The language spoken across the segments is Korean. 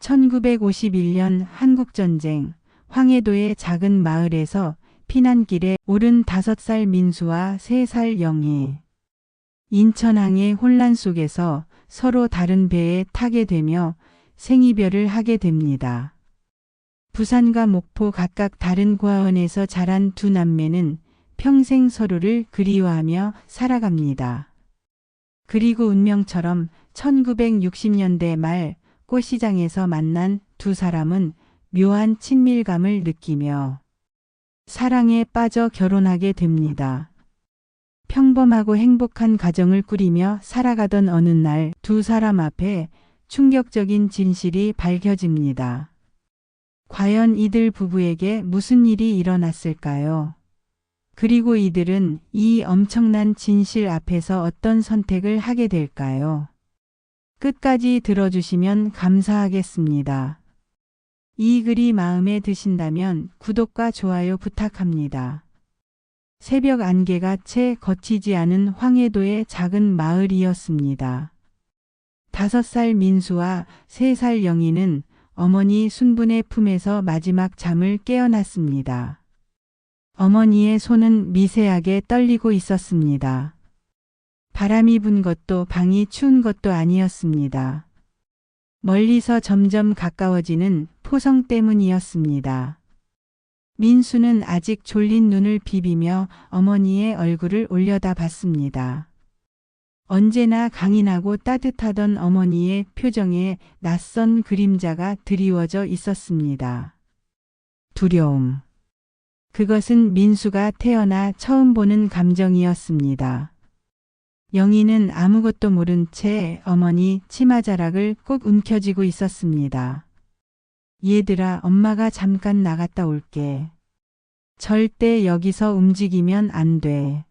1951년 한국전쟁, 황해도의 작은 마을에서 피난길에 오른 5살 민수와 3살 영희. 인천항의 혼란 속에서 서로 다른 배에 타게 되며 생이별을 하게 됩니다. 부산과 목포 각각 다른 고아원에서 자란 두 남매는 평생 서로를 그리워하며 살아갑니다. 그리고 운명처럼 1960년대 말 꽃시장에서 만난 두 사람은 묘한 친밀감을 느끼며 사랑에 빠져 결혼하게 됩니다. 평범하고 행복한 가정을 꾸리며 살아가던 어느 날 두 사람 앞에 충격적인 진실이 밝혀집니다. 과연 이들 부부에게 무슨 일이 일어났을까요? 그리고 이들은 이 엄청난 진실 앞에서 어떤 선택을 하게 될까요? 끝까지 들어주시면 감사하겠습니다. 이 글이 마음에 드신다면 구독과 좋아요 부탁합니다. 새벽 안개가 채 걷히지 않은 황해도의 작은 마을이었습니다. 5살 민수와 3살 영희는 어머니 순분의 품에서 마지막 잠을 깨어났습니다. 어머니의 손은 미세하게 떨리고 있었습니다. 바람이 분 것도 방이 추운 것도 아니었습니다. 멀리서 점점 가까워지는 포성 때문이었습니다. 민수는 아직 졸린 눈을 비비며 어머니의 얼굴을 올려다봤습니다. 언제나 강인하고 따뜻하던 어머니의 표정에 낯선 그림자가 드리워져 있었습니다. 두려움. 그것은 민수가 태어나 처음 보는 감정이었습니다. 영희는 아무것도 모른 채 어머니 치마자락을 꼭 움켜쥐고 있었습니다. 얘들아, 엄마가 잠깐 나갔다 올게. 절대 여기서 움직이면 안 돼.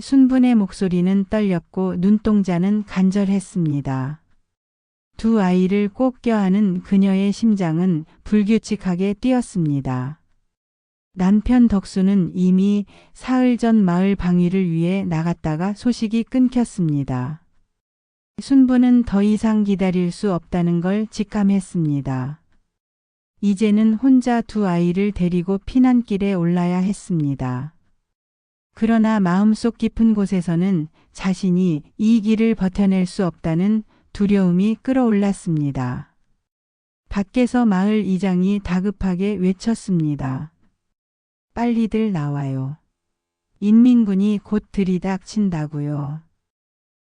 순분의 목소리는 떨렸고 눈동자는 간절했습니다. 두 아이를 꼭 껴안은 그녀의 심장은 불규칙하게 뛰었습니다. 남편 덕수는 이미 사흘 전 마을 방위를 위해 나갔다가 소식이 끊겼습니다. 순부는 더 이상 기다릴 수 없다는 걸 직감했습니다. 이제는 혼자 두 아이를 데리고 피난길에 올라야 했습니다. 그러나 마음속 깊은 곳에서는 자신이 이 길을 버텨낼 수 없다는 두려움이 끌어올랐습니다. 밖에서 마을 이장이 다급하게 외쳤습니다. 빨리들 나와요. 인민군이 곧 들이닥친다고요.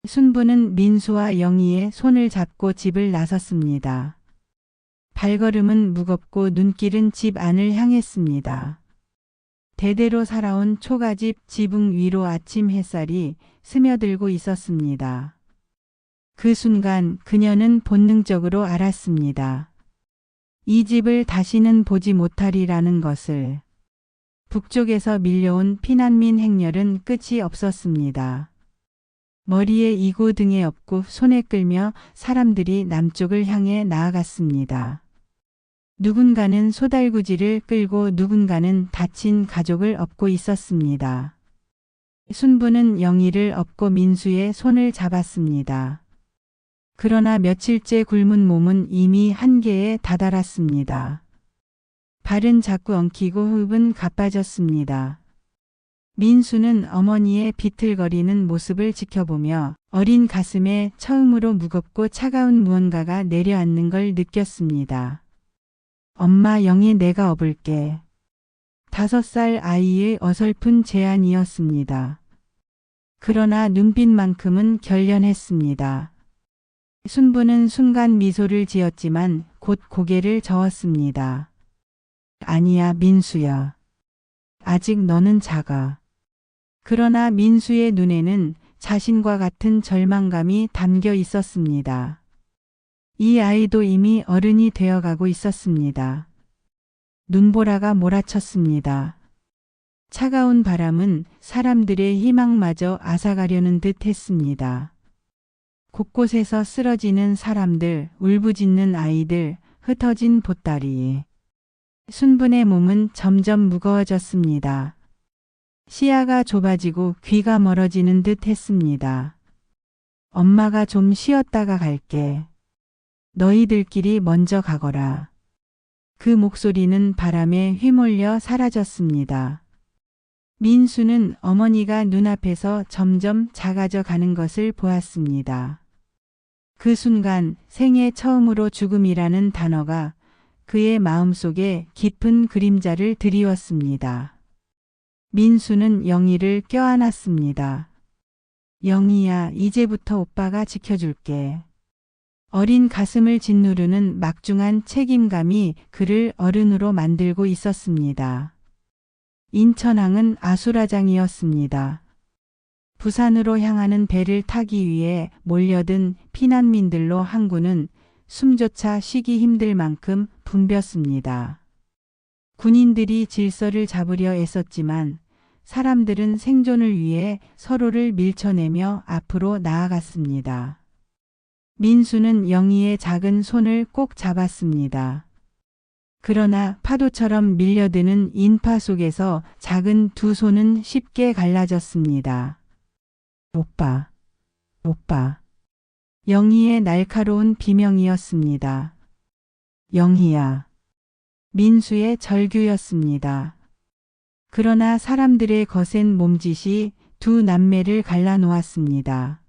순부는 민수와 영희의 손을 잡고 집을 나섰습니다. 발걸음은 무겁고 눈길은 집 안을 향했습니다. 대대로 살아온 초가집 지붕 위로 아침 햇살이 스며들고 있었습니다. 그 순간 그녀는 본능적으로 알았습니다. 이 집을 다시는 보지 못하리라는 것을. 북쪽에서 밀려온 피난민 행렬은 끝이 없었습니다. 머리에 이고 등에 업고 손에 끌며 사람들이 남쪽을 향해 나아갔습니다. 누군가는 소달구지를 끌고 누군가는 다친 가족을 업고 있었습니다. 순부는 영희를 업고 민수의 손을 잡았습니다. 그러나 며칠째 굶은 몸은 이미 한계에 다다랐습니다. 발은 자꾸 엉키고 호흡은 가빠졌습니다. 민수는 어머니의 비틀거리는 모습을 지켜보며 어린 가슴에 처음으로 무겁고 차가운 무언가가 내려앉는 걸 느꼈습니다. 엄마, 영희, 내가 업을게. 5살 아이의 어설픈 제안이었습니다. 그러나 눈빛만큼은 결연했습니다. 순부는 순간 미소를 지었지만 곧 고개를 저었습니다. 아니야, 민수야. 아직 너는 작아. 그러나 민수의 눈에는 자신과 같은 절망감이 담겨 있었습니다. 이 아이도 이미 어른이 되어가고 있었습니다. 눈보라가 몰아쳤습니다. 차가운 바람은 사람들의 희망마저 앗아가려는 듯 했습니다. 곳곳에서 쓰러지는 사람들, 울부짖는 아이들, 흩어진 보따리. 순분의 몸은 점점 무거워졌습니다. 시야가 좁아지고 귀가 멀어지는 듯 했습니다. 엄마가 좀 쉬었다가 갈게. 너희들끼리 먼저 가거라. 그 목소리는 바람에 휘몰려 사라졌습니다. 민수는 어머니가 눈앞에서 점점 작아져 가는 것을 보았습니다. 그 순간 생애 처음으로 죽음이라는 단어가 그의 마음속에 깊은 그림자를 드리웠습니다. 민수는 영희를 껴안았습니다. 영희야, 이제부터 오빠가 지켜줄게. 어린 가슴을 짓누르는 막중한 책임감이 그를 어른으로 만들고 있었습니다. 인천항은 아수라장이었습니다. 부산으로 향하는 배를 타기 위해 몰려든 피난민들로 항구는 숨조차 쉬기 힘들 만큼 붐볐습니다. 군인들이 질서를 잡으려 애썼지만 사람들은 생존을 위해 서로를 밀쳐내며 앞으로 나아갔습니다. 민수는 영희의 작은 손을 꼭 잡았습니다. 그러나 파도처럼 밀려드는 인파 속에서 작은 두 손은 쉽게 갈라졌습니다. 오빠, 오빠. 영희의 날카로운 비명이었습니다. 영희야. 민수의 절규였습니다. 그러나 사람들의 거센 몸짓이 두 남매를 갈라놓았습니다.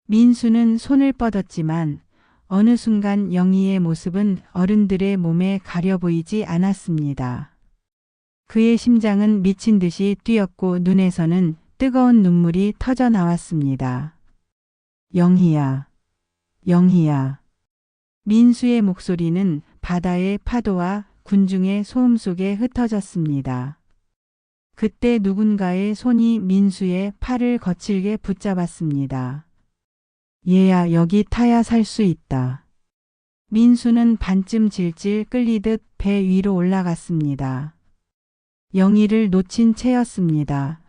민수는 손을 뻗었지만 어느 순간 영희의 모습은 어른들의 몸에 가려 보이지 않았습니다. 그의 심장은 미친 듯이 뛰었고 눈에서는 뜨거운 눈물이 터져 나왔습니다. 영희야, 영희야. 민수의 목소리는 바다의 파도와 군중의 소음 속에 흩어졌습니다. 그때 누군가의 손이 민수의 팔을 거칠게 붙잡았습니다. 얘야, 여기 타야 살 수 있다. 민수는 반쯤 질질 끌리듯 배 위로 올라갔습니다. 영희를 놓친 채였습니다.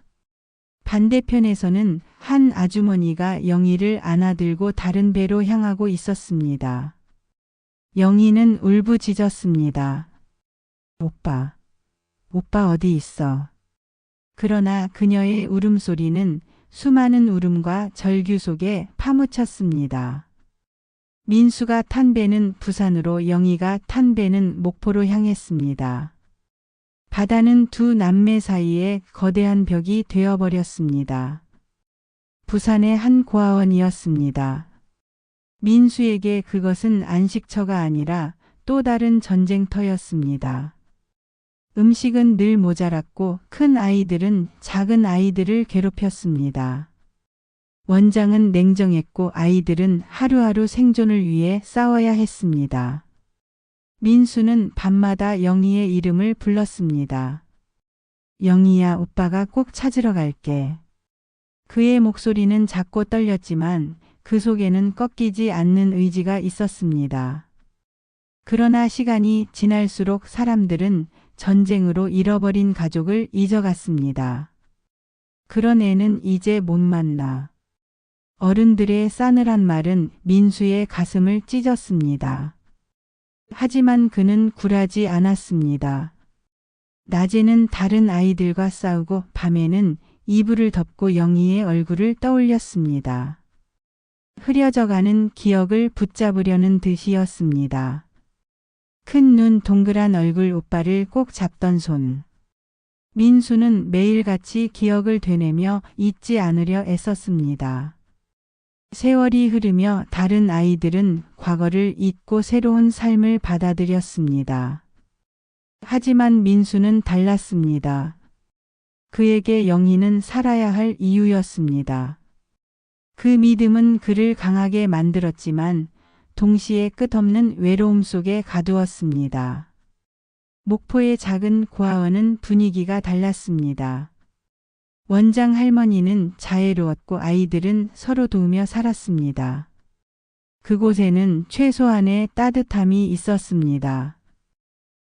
반대편에서는 한 아주머니가 영희를 안아들고 다른 배로 향하고 있었습니다. 영희는 울부짖었습니다. 오빠, 오빠 어디 있어? 그러나 그녀의 울음소리는 수많은 울음과 절규 속에 파묻혔습니다. 민수가 탄 배는 부산으로, 영희가 탄 배는 목포로 향했습니다. 바다는 두 남매 사이에 거대한 벽이 되어버렸습니다. 부산의 한 고아원이었습니다. 민수에게 그것은 안식처가 아니라 또 다른 전쟁터였습니다. 음식은 늘 모자랐고 큰 아이들은 작은 아이들을 괴롭혔습니다. 원장은 냉정했고 아이들은 하루하루 생존을 위해 싸워야 했습니다. 민수는 밤마다 영희의 이름을 불렀습니다. 영희야, 오빠가 꼭 찾으러 갈게. 그의 목소리는 작고 떨렸지만 그 속에는 꺾이지 않는 의지가 있었습니다. 그러나 시간이 지날수록 사람들은 전쟁으로 잃어버린 가족을 잊어갔습니다. 그런 애는 이제 못 만나. 어른들의 싸늘한 말은 민수의 가슴을 찢었습니다. 하지만 그는 굴하지 않았습니다. 낮에는 다른 아이들과 싸우고 밤에는 이불을 덮고 영희의 얼굴을 떠올렸습니다. 흐려져가는 기억을 붙잡으려는 듯이었습니다. 큰 눈, 동그란 얼굴, 오빠를 꼭 잡던 손. 민수는 매일같이 기억을 되뇌며 잊지 않으려 애썼습니다. 세월이 흐르며 다른 아이들은 과거를 잊고 새로운 삶을 받아들였습니다. 하지만 민수는 달랐습니다. 그에게 영희는 살아야 할 이유였습니다. 그 믿음은 그를 강하게 만들었지만 동시에 끝없는 외로움 속에 가두었습니다. 목포의 작은 고아원은 분위기가 달랐습니다. 원장 할머니는 자애로웠고 아이들은 서로 도우며 살았습니다. 그곳에는 최소한의 따뜻함이 있었습니다.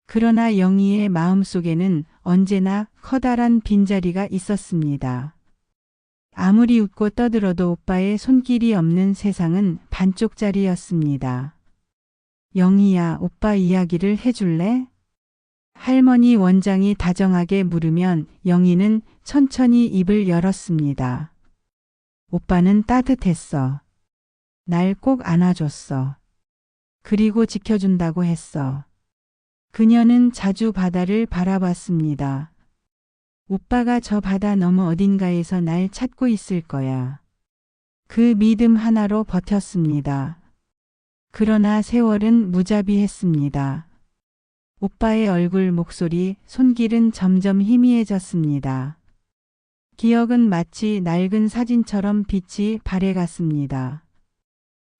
그러나 영희의 마음속에는 언제나 커다란 빈자리가 있었습니다. 아무리 웃고 떠들어도 오빠의 손길이 없는 세상은 반쪽짜리였습니다. 영희야, 오빠 이야기를 해줄래? 할머니 원장이 다정하게 물으면 영희는 천천히 입을 열었습니다. 오빠는 따뜻했어. 날 꼭 안아줬어. 그리고 지켜준다고 했어. 그녀는 자주 바다를 바라봤습니다. 오빠가 저 바다 너머 어딘가에서 날 찾고 있을 거야. 그 믿음 하나로 버텼습니다. 그러나 세월은 무자비했습니다. 오빠의 얼굴, 목소리, 손길은 점점 희미해졌습니다. 기억은 마치 낡은 사진처럼 빛이 바래갔습니다.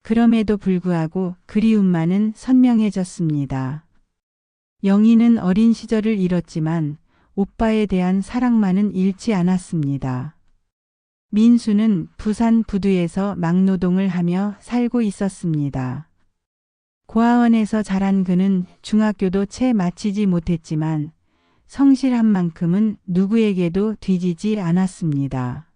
그럼에도 불구하고 그리움만은 선명해졌습니다. 영희는 어린 시절을 잃었지만 오빠에 대한 사랑만은 잃지 않았습니다. 민수는 부산 부두에서 막노동을 하며 살고 있었습니다. 고아원에서 자란 그는 중학교도 채 마치지 못했지만 성실한 만큼은 누구에게도 뒤지지 않았습니다.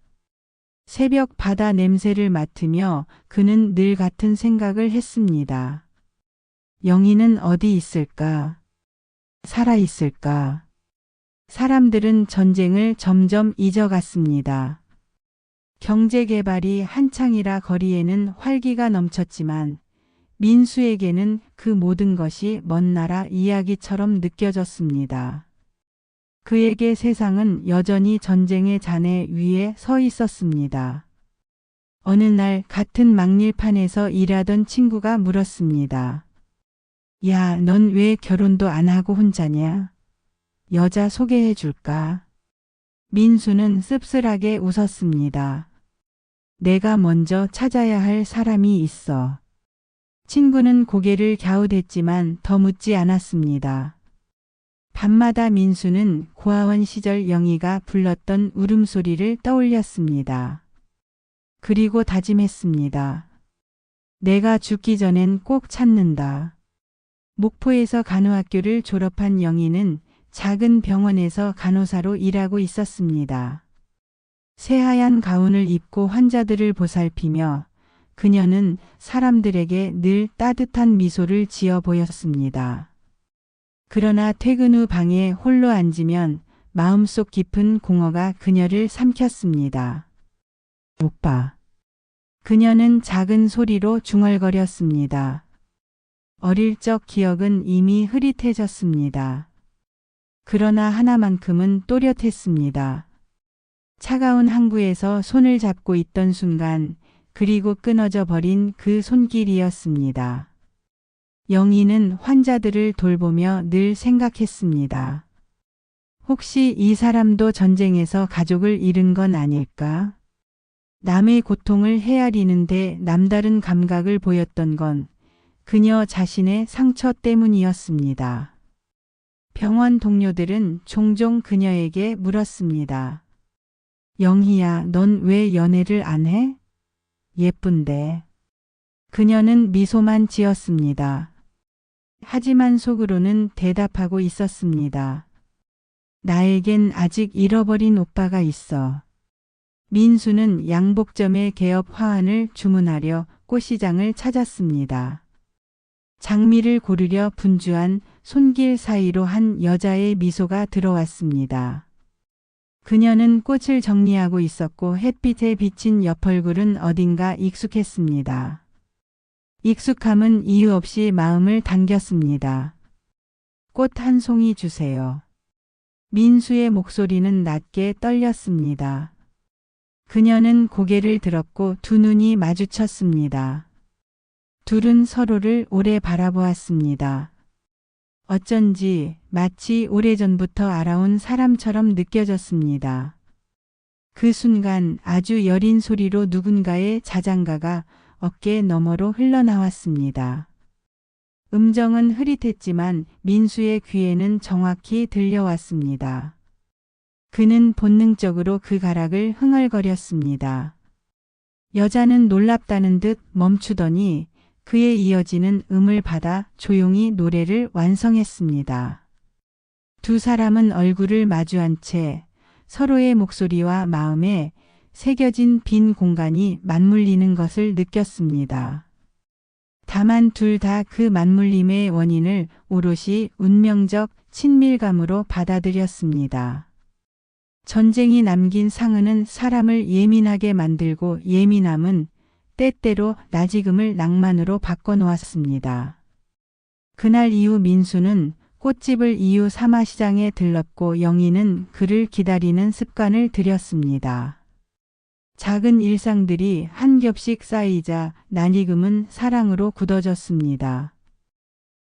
새벽 바다 냄새를 맡으며 그는 늘 같은 생각을 했습니다. 영희는 어디 있을까? 살아 있을까? 사람들은 전쟁을 점점 잊어갔습니다. 경제개발이 한창이라 거리에는 활기가 넘쳤지만 민수에게는 그 모든 것이 먼 나라 이야기처럼 느껴졌습니다. 그에게 세상은 여전히 전쟁의 잔해 위에 서 있었습니다. 어느 날 같은 막릴판에서 일하던 친구가 물었습니다. 야, 넌 왜 결혼도 안 하고 혼자냐? 여자 소개해 줄까? 민수는 씁쓸하게 웃었습니다. 내가 먼저 찾아야 할 사람이 있어. 친구는 고개를 갸웃했지만 더 묻지 않았습니다. 밤마다 민수는 고아원 시절 영희가 불렀던 울음소리를 떠올렸습니다. 그리고 다짐했습니다. 내가 죽기 전엔 꼭 찾는다. 목포에서 간호학교를 졸업한 영희는 작은 병원에서 간호사로 일하고 있었습니다. 새하얀 가운을 입고 환자들을 보살피며 그녀는 사람들에게 늘 따뜻한 미소를 지어 보였습니다. 그러나 퇴근 후 방에 홀로 앉으면 마음속 깊은 공허가 그녀를 삼켰습니다. 오빠. 그녀는 작은 소리로 중얼거렸습니다. 어릴 적 기억은 이미 흐릿해졌습니다. 그러나 하나만큼은 또렷했습니다. 차가운 항구에서 손을 잡고 있던 순간, 그리고 끊어져 버린 그 손길이었습니다. 영희는 환자들을 돌보며 늘 생각했습니다. 혹시 이 사람도 전쟁에서 가족을 잃은 건 아닐까? 남의 고통을 헤아리는데 남다른 감각을 보였던 건 그녀 자신의 상처 때문이었습니다. 병원 동료들은 종종 그녀에게 물었습니다. 영희야, 넌 왜 연애를 안 해? 예쁜데. 그녀는 미소만 지었습니다. 하지만 속으로는 대답하고 있었습니다. 나에겐 아직 잃어버린 오빠가 있어. 민수는 양복점의 개업 화환을 주문하려 꽃시장을 찾았습니다. 장미를 고르려 분주한 손길 사이로 한 여자의 미소가 들어왔습니다. 그녀는 꽃을 정리하고 있었고 햇빛에 비친 옆얼굴은 어딘가 익숙했습니다. 익숙함은 이유 없이 마음을 당겼습니다. 꽃 한 송이 주세요. 민수의 목소리는 낮게 떨렸습니다. 그녀는 고개를 들었고 두 눈이 마주쳤습니다. 둘은 서로를 오래 바라보았습니다. 어쩐지 마치 오래전부터 알아온 사람처럼 느껴졌습니다. 그 순간 아주 여린 소리로 누군가의 자장가가 어깨 너머로 흘러나왔습니다. 음정은 흐릿했지만 민수의 귀에는 정확히 들려왔습니다. 그는 본능적으로 그 가락을 흥얼거렸습니다. 여자는 놀랍다는 듯 멈추더니 그에 이어지는 음을 받아 조용히 노래를 완성했습니다. 두 사람은 얼굴을 마주한 채 서로의 목소리와 마음에 새겨진 빈 공간이 맞물리는 것을 느꼈습니다. 다만 둘 다 그 맞물림의 원인을 오롯이 운명적 친밀감으로 받아들였습니다. 전쟁이 남긴 상흔은 사람을 예민하게 만들고 예민함은 때때로 나지금을 낭만으로 바꿔놓았습니다. 그날 이후 민수는 꽃집을 이유 삼아 시장에 들렀고 영희는 그를 기다리는 습관을 들였습니다. 작은 일상들이 한 겹씩 쌓이자 낯익음은 사랑으로 굳어졌습니다.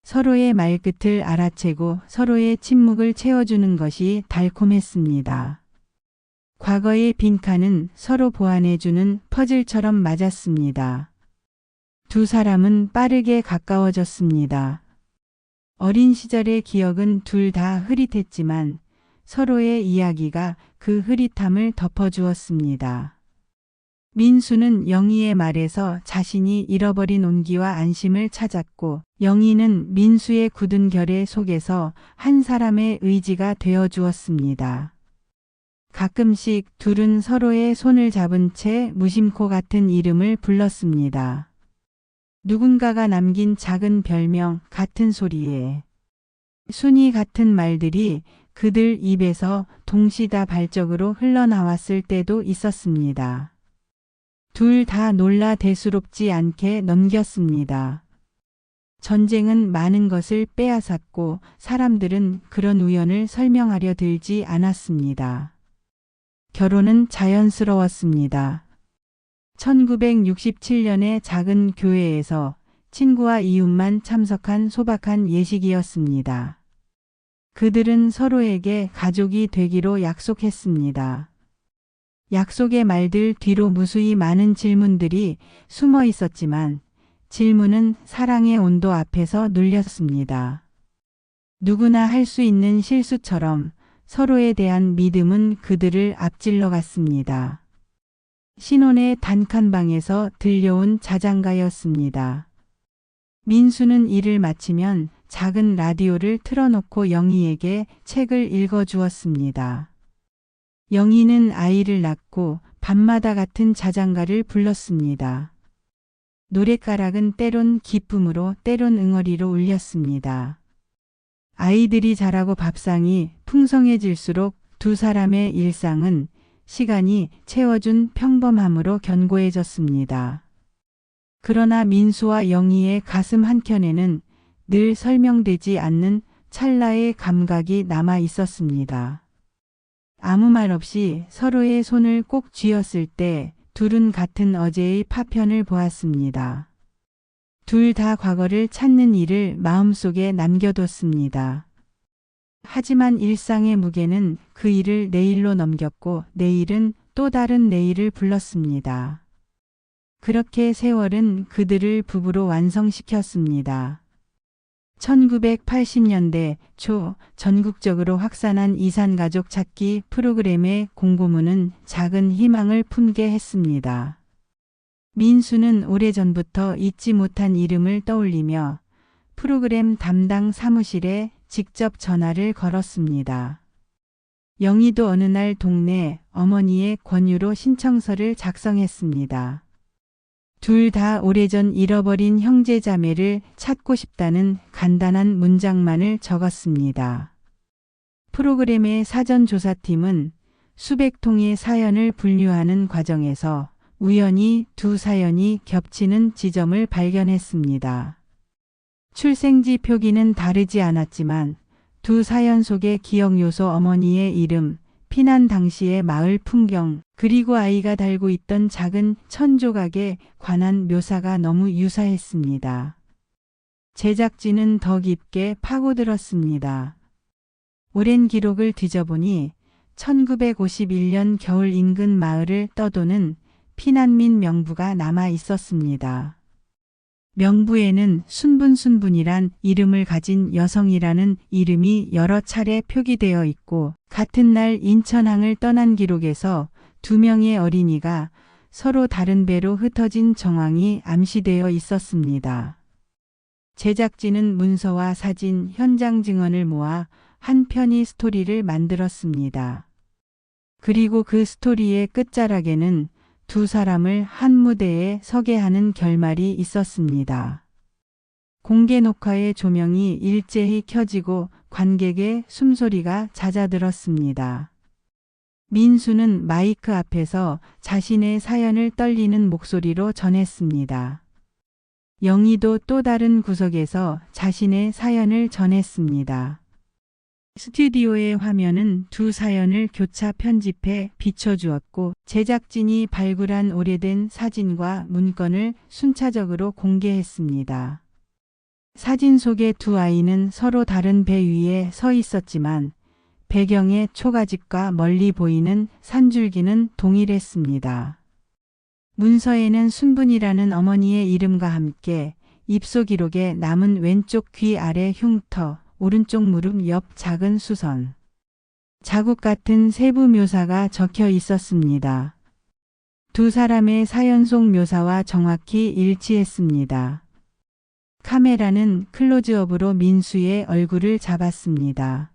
서로의 말끝을 알아채고 서로의 침묵을 채워주는 것이 달콤했습니다. 과거의 빈칸은 서로 보완해주는 퍼즐처럼 맞았습니다. 두 사람은 빠르게 가까워졌습니다. 어린 시절의 기억은 둘 다 흐릿했지만 서로의 이야기가 그 흐릿함을 덮어주었습니다. 민수는 영희의 말에서 자신이 잃어버린 온기와 안심을 찾았고 영희는 민수의 굳은 결의 속에서 한 사람의 의지가 되어 주었습니다. 가끔씩 둘은 서로의 손을 잡은 채 무심코 같은 이름을 불렀습니다. 누군가가 남긴 작은 별명 같은 소리에 순이 같은 말들이 그들 입에서 동시다발적으로 흘러나왔을 때도 있었습니다. 둘 다 놀라 대수롭지 않게 넘겼습니다. 전쟁은 많은 것을 빼앗았고 사람들은 그런 우연을 설명하려 들지 않았습니다. 결혼은 자연스러웠습니다. 1967년에 작은 교회에서 친구와 이웃만 참석한 소박한 예식이었습니다. 그들은 서로에게 가족이 되기로 약속했습니다. 약속의 말들 뒤로 무수히 많은 질문들이 숨어 있었지만 질문은 사랑의 온도 앞에서 눌렸습니다. 누구나 할 수 있는 실수처럼 서로에 대한 믿음은 그들을 앞질러 갔습니다. 신혼의 단칸방에서 들려온 자장가였습니다. 민수는 일을 마치면 작은 라디오를 틀어놓고 영희에게 책을 읽어주었습니다. 영희는 아이를 낳고 밤마다 같은 자장가를 불렀습니다. 노랫가락은 때론 기쁨으로 때론 응어리로 울렸습니다. 아이들이 자라고 밥상이 풍성해질수록 두 사람의 일상은 시간이 채워준 평범함으로 견고해졌습니다. 그러나 민수와 영희의 가슴 한켠에는 늘 설명되지 않는 찰나의 감각이 남아 있었습니다. 아무 말 없이 서로의 손을 꼭 쥐었을 때 둘은 같은 어제의 파편을 보았습니다. 둘 다 과거를 찾는 일을 마음속에 남겨뒀습니다. 하지만 일상의 무게는 그 일을 내일로 넘겼고 내일은 또 다른 내일을 불렀습니다. 그렇게 세월은 그들을 부부로 완성시켰습니다. 1980년대 초 전국적으로 확산한 이산가족 찾기 프로그램의 공고문은 작은 희망을 품게 했습니다. 민수는 오래전부터 잊지 못한 이름을 떠올리며 프로그램 담당 사무실에 직접 전화를 걸었습니다. 영희도 어느 날 동네 어머니의 권유로 신청서를 작성했습니다. 둘 다 오래전 잃어버린 형제자매를 찾고 싶다는 간단한 문장만을 적었습니다. 프로그램의 사전조사팀은 수백 통의 사연을 분류하는 과정에서 우연히 두 사연이 겹치는 지점을 발견했습니다. 출생지 표기는 다르지 않았지만 두 사연 속의 기억 요소 어머니의 이름, 피난 당시의 마을 풍경, 그리고 아이가 달고 있던 작은 천조각에 관한 묘사가 너무 유사했습니다. 제작진은 더 깊게 파고들었습니다. 오랜 기록을 뒤져보니 1951년 겨울 인근 마을을 떠도는 피난민 명부가 남아 있었습니다. 명부에는 순분순분이란 이름을 가진 여성이라는 이름이 여러 차례 표기되어 있고 같은 날 인천항을 떠난 기록에서 두 명의 어린이가 서로 다른 배로 흩어진 정황이 암시되어 있었습니다. 제작진은 문서와 사진, 현장 증언을 모아 한 편의 스토리를 만들었습니다. 그리고 그 스토리의 끝자락에는 두 사람을 한 무대에 서게 하는 결말이 있었습니다. 공개 녹화의 조명이 일제히 켜지고 관객의 숨소리가 잦아들었습니다. 민수는 마이크 앞에서 자신의 사연을 떨리는 목소리로 전했습니다. 영희도 또 다른 구석에서 자신의 사연을 전했습니다. 스튜디오의 화면은 두 사연을 교차 편집해 비춰주었고 제작진이 발굴한 오래된 사진과 문건을 순차적으로 공개했습니다. 사진 속의 두 아이는 서로 다른 배 위에 서 있었지만 배경의 초가집과 멀리 보이는 산줄기는 동일했습니다. 문서에는 순분이라는 어머니의 이름과 함께 입소 기록에 남은 왼쪽 귀 아래 흉터, 오른쪽 무릎 옆 작은 수선, 자국 같은 세부 묘사가 적혀 있었습니다. 두 사람의 사연 속 묘사와 정확히 일치했습니다. 카메라는 클로즈업으로 민수의 얼굴을 잡았습니다.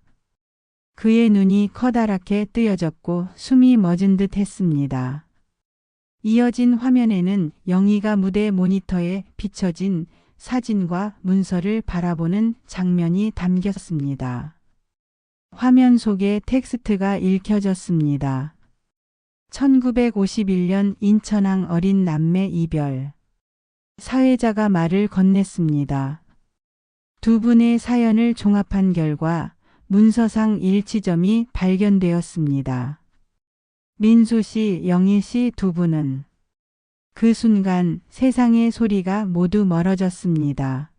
그의 눈이 커다랗게 뜨여졌고 숨이 멎은 듯 했습니다. 이어진 화면에는 영희가 무대 모니터에 비춰진 사진과 문서를 바라보는 장면이 담겼습니다. 화면 속에 텍스트가 읽혀졌습니다. 1951년 인천항 어린 남매 이별. 사회자가 말을 건넸습니다. 두 분의 사연을 종합한 결과 문서상 일치점이 발견되었습니다. 민수 씨, 영희 씨 두 분은 그 순간 세상의 소리가 모두 멀어졌습니다.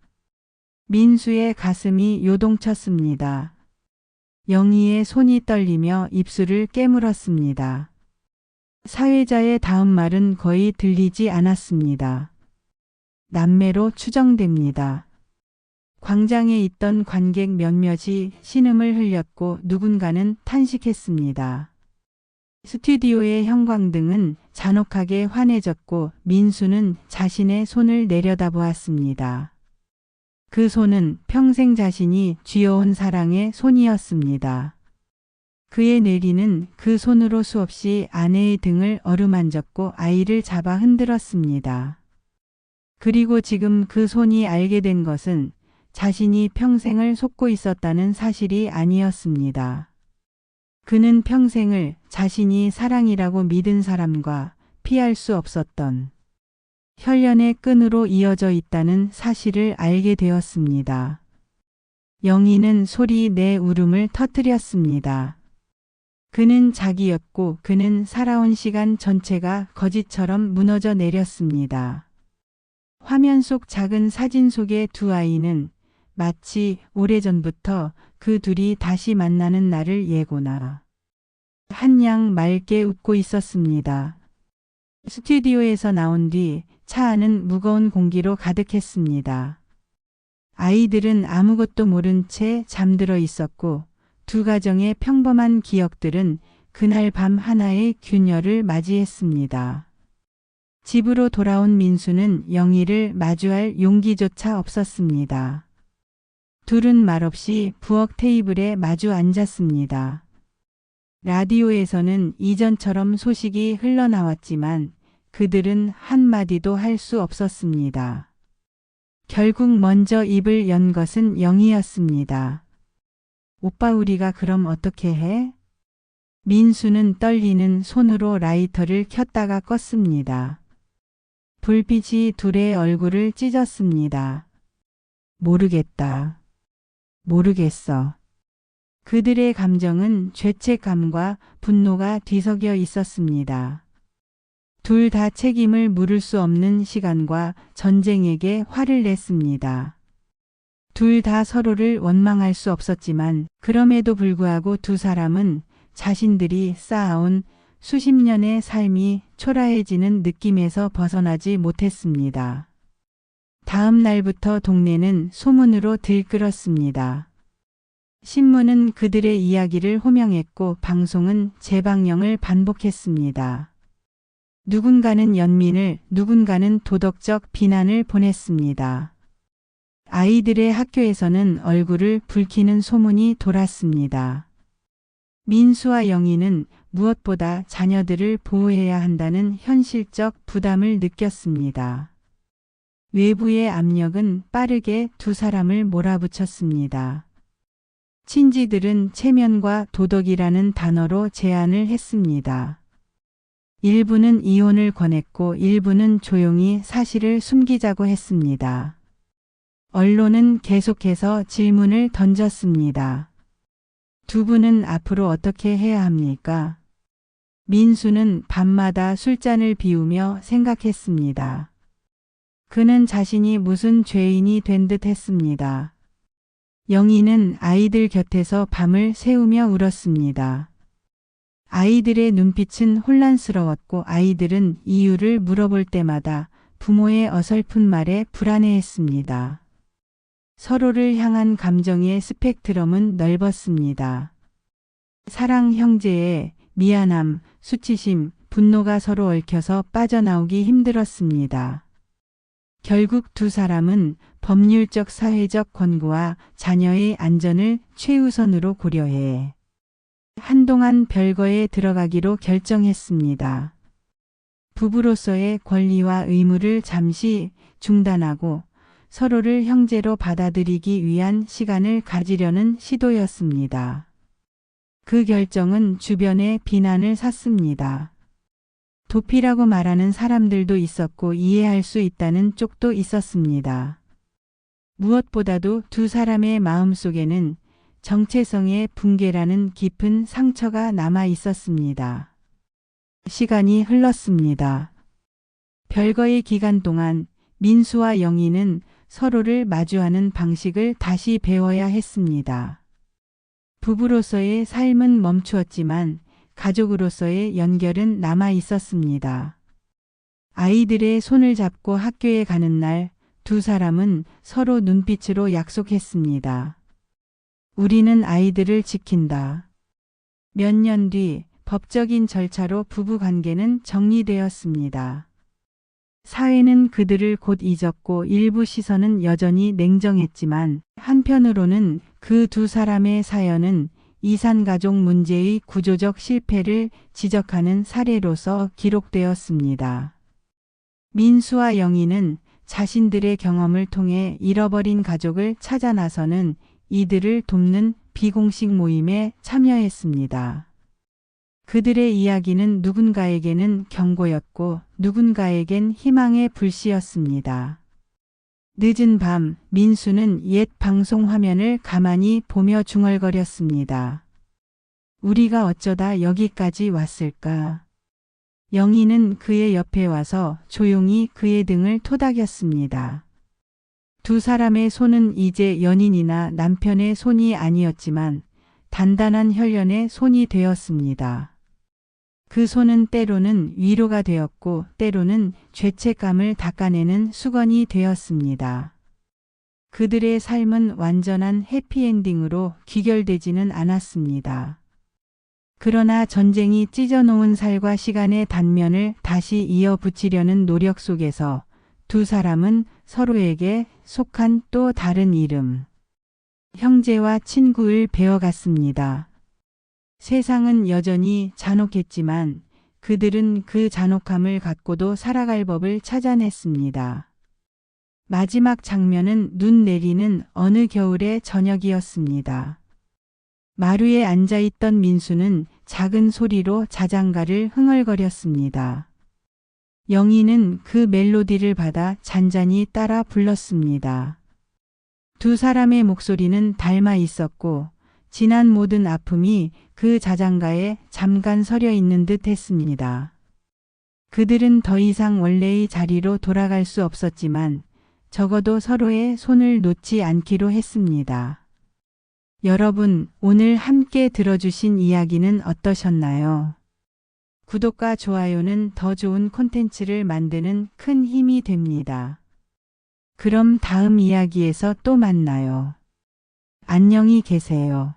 민수의 가슴이 요동쳤습니다. 영희의 손이 떨리며 입술을 깨물었습니다. 사회자의 다음 말은 거의 들리지 않았습니다. 남매로 추정됩니다. 광장에 있던 관객 몇몇이 신음을 흘렸고 누군가는 탄식했습니다. 스튜디오의 형광등은 잔혹하게 환해졌고 민수는 자신의 손을 내려다보았습니다. 그 손은 평생 자신이 쥐어온 사랑의 손이었습니다. 그의 내리는 그 손으로 수없이 아내의 등을 어루만졌고 아이를 잡아 흔들었습니다. 그리고 지금 그 손이 알게 된 것은 자신이 평생을 속고 있었다는 사실이 아니었습니다. 그는 평생을 자신이 사랑이라고 믿은 사람과 피할 수 없었던 혈연의 끈으로 이어져 있다는 사실을 알게 되었습니다. 영희는 소리 내 울음을 터뜨렸습니다. 그는 자기였고 그는 살아온 시간 전체가 거짓처럼 무너져 내렸습니다. 화면 속 작은 사진 속의 두 아이는 마치 오래전부터 그 둘이 다시 만나는 날을 예고나 한양 맑게 웃고 있었습니다. 스튜디오에서 나온 뒤 차 안은 무거운 공기로 가득했습니다. 아이들은 아무것도 모른 채 잠들어 있었고 두 가정의 평범한 기억들은 그날 밤 하나의 균열을 맞이했습니다. 집으로 돌아온 민수는 영희를 마주할 용기조차 없었습니다. 둘은 말없이 부엌 테이블에 마주 앉았습니다. 라디오에서는 이전처럼 소식이 흘러나왔지만 그들은 한마디도 할 수 없었습니다. 결국 먼저 입을 연 것은 영희였습니다. 오빠 우리가 그럼 어떻게 해? 민수는 떨리는 손으로 라이터를 켰다가 껐습니다. 불빛이 둘의 얼굴을 찢었습니다. 모르겠다. 모르겠어. 그들의 감정은 죄책감과 분노가 뒤섞여 있었습니다. 둘 다 책임을 물을 수 없는 시간과 전쟁에게 화를 냈습니다. 둘 다 서로를 원망할 수 없었지만 그럼에도 불구하고 두 사람은 자신들이 쌓아온 수십 년의 삶이 초라해지는 느낌에서 벗어나지 못했습니다. 다음 날부터 동네는 소문으로 들끓었습니다. 신문은 그들의 이야기를 호명했고 방송은 재방영을 반복했습니다. 누군가는 연민을, 누군가는 도덕적 비난을 보냈습니다. 아이들의 학교에서는 얼굴을 붉히는 소문이 돌았습니다. 민수와 영희는 무엇보다 자녀들을 보호해야 한다는 현실적 부담을 느꼈습니다. 외부의 압력은 빠르게 두 사람을 몰아붙였습니다. 친지들은 체면과 도덕이라는 단어로 제안을 했습니다. 일부는 이혼을 권했고 일부는 조용히 사실을 숨기자고 했습니다. 언론은 계속해서 질문을 던졌습니다. 두 분은 앞으로 어떻게 해야 합니까? 민수는 밤마다 술잔을 비우며 생각했습니다. 그는 자신이 무슨 죄인이 된 듯 했습니다. 영희는 아이들 곁에서 밤을 새우며 울었습니다. 아이들의 눈빛은 혼란스러웠고 아이들은 이유를 물어볼 때마다 부모의 어설픈 말에 불안해했습니다. 서로를 향한 감정의 스펙트럼은 넓었습니다. 사랑, 형제의 미안함, 수치심, 분노가 서로 얽혀서 빠져나오기 힘들었습니다. 결국 두 사람은 법률적 사회적 권고와 자녀의 안전을 최우선으로 고려해 한동안 별거에 들어가기로 결정했습니다. 부부로서의 권리와 의무를 잠시 중단하고 서로를 형제로 받아들이기 위한 시간을 가지려는 시도였습니다. 그 결정은 주변의 비난을 샀습니다. 도피라고 말하는 사람들도 있었고 이해할 수 있다는 쪽도 있었습니다. 무엇보다도 두 사람의 마음속에는 정체성의 붕괴라는 깊은 상처가 남아 있었습니다. 시간이 흘렀습니다. 별거의 기간 동안 민수와 영희는 서로를 마주하는 방식을 다시 배워야 했습니다. 부부로서의 삶은 멈추었지만 가족으로서의 연결은 남아 있었습니다. 아이들의 손을 잡고 학교에 가는 날 두 사람은 서로 눈빛으로 약속했습니다. 우리는 아이들을 지킨다. 몇 년 뒤 법적인 절차로 부부 관계는 정리되었습니다. 사회는 그들을 곧 잊었고 일부 시선은 여전히 냉정했지만 한편으로는 그 두 사람의 사연은 이산가족 문제의 구조적 실패를 지적하는 사례로서 기록되었습니다. 민수와 영희는 자신들의 경험을 통해 잃어버린 가족을 찾아 나서는 이들을 돕는 비공식 모임에 참여했습니다. 그들의 이야기는 누군가에게는 경고였고 누군가에겐 희망의 불씨였습니다. 늦은 밤 민수는 옛 방송 화면을 가만히 보며 중얼거렸습니다. 우리가 어쩌다 여기까지 왔을까? 영희는 그의 옆에 와서 조용히 그의 등을 토닥였습니다. 두 사람의 손은 이제 연인이나 남편의 손이 아니었지만 단단한 혈연의 손이 되었습니다. 그 손은 때로는 위로가 되었고 때로는 죄책감을 닦아내는 수건이 되었습니다. 그들의 삶은 완전한 해피엔딩으로 귀결되지는 않았습니다. 그러나 전쟁이 찢어놓은 살과 시간의 단면을 다시 이어붙이려는 노력 속에서 두 사람은 서로에게 속한 또 다른 이름, 형제와 친구를 배워갔습니다. 세상은 여전히 잔혹했지만 그들은 그 잔혹함을 갖고도 살아갈 법을 찾아냈습니다. 마지막 장면은 눈 내리는 어느 겨울의 저녁이었습니다. 마루에 앉아있던 민수는 작은 소리로 자장가를 흥얼거렸습니다. 영희는 그 멜로디를 받아 잔잔히 따라 불렀습니다. 두 사람의 목소리는 닮아 있었고 지난 모든 아픔이 그 자장가에 잠깐 서려 있는 듯 했습니다. 그들은 더 이상 원래의 자리로 돌아갈 수 없었지만 적어도 서로의 손을 놓지 않기로 했습니다. 여러분, 오늘 함께 들어주신 이야기는 어떠셨나요? 구독과 좋아요는 더 좋은 콘텐츠를 만드는 큰 힘이 됩니다. 그럼 다음 이야기에서 또 만나요. 안녕히 계세요.